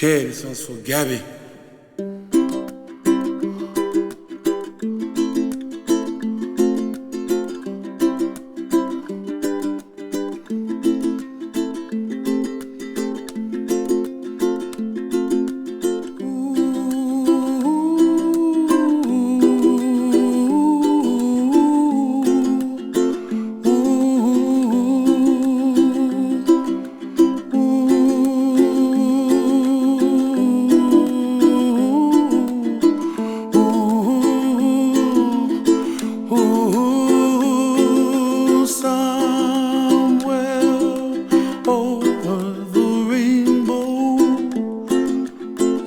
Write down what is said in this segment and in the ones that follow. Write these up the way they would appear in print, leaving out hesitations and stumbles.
Okay, this one's for Gabby.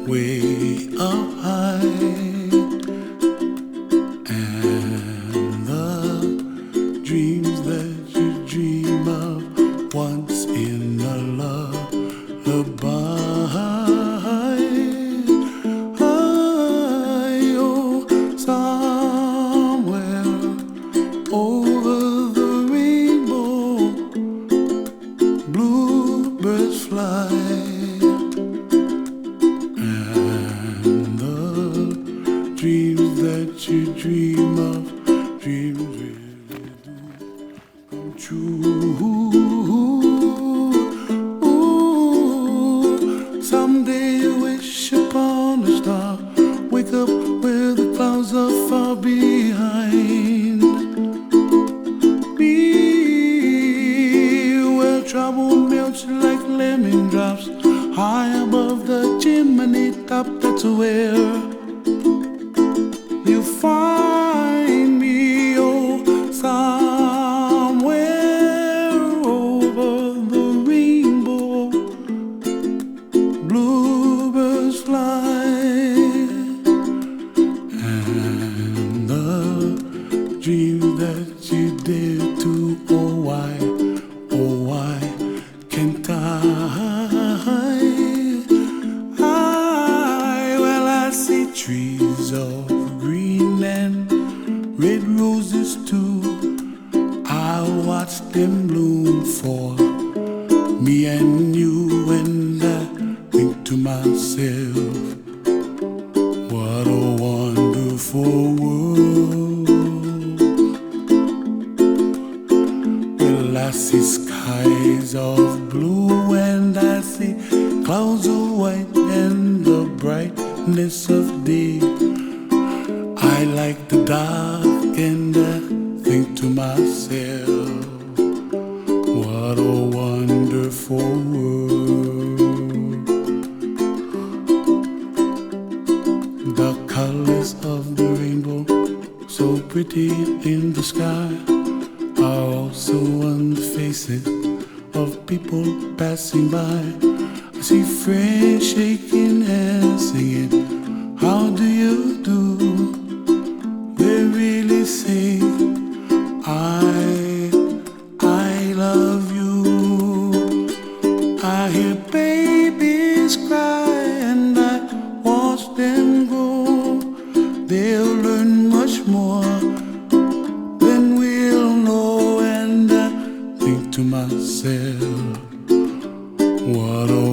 Way up high, and the dreams that you dream of once in a lullaby. Oh, somewhere over the rainbow, bluebirds fly. Dreams that you dream of, dreams really do come true. Ooh, someday you wish upon a star, wake up where the clouds are far behind me, where trouble melts like lemon drops, high above the chimney top. That's where you find me, oh, somewhere over the rainbow, bluebirds fly, and the dreams that you dare to, oh why can't well, I see trees of green and red roses too. I watch them bloom for me and you, and I think to myself, what a wonderful world. Well, I see skies of blue and I see clouds of white and the brightness of day. I like the dark and I think to myself, what a wonderful world. The colors of the rainbow, so pretty in the sky, are also on the faces of people passing by. I see friends shaking hands singing, how do you do? They really say, I love you. I hear babies cry and I watch them grow. They'll learn much more than we'll know, and I think to myself, what a